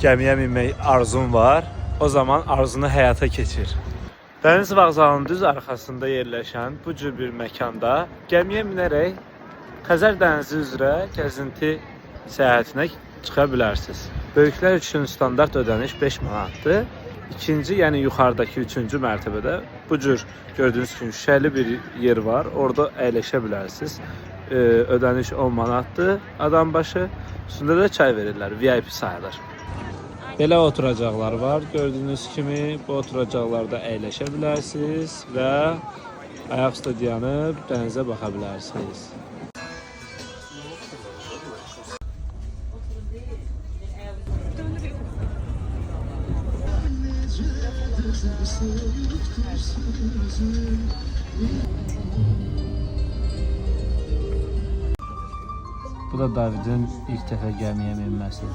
gəmiyə minmək arzun var, o zaman arzunu həyata keçir. Dəniz vağzalının düz arxasında yerləşən bu cür bir məkanda gəmiyə minərək Xəzər dənizi üzrə gəzinti səyahətinə çıxa bilərsiniz. Böyüklər üçün standart ödəniş 5 manatdır. İkinci, yəni yuxarıdakı 3-cü mərtəbədə bu cür gördüyünüz kimi şüşəli bir yer var. Orada əyləşə bilərsiniz. Ödəniş 10 manatdır adam başı. Üstündə də çay verirlər, VIP sayılır. Belə oturacaqlar var. Gördüyünüz kimi bu oturacaqlarda əyləşə bilərsiniz və ayaq üstə dayanıb dənizə baxa bilərsiniz. Bu da Davidin ilk dəfə gəmiyə minməsi.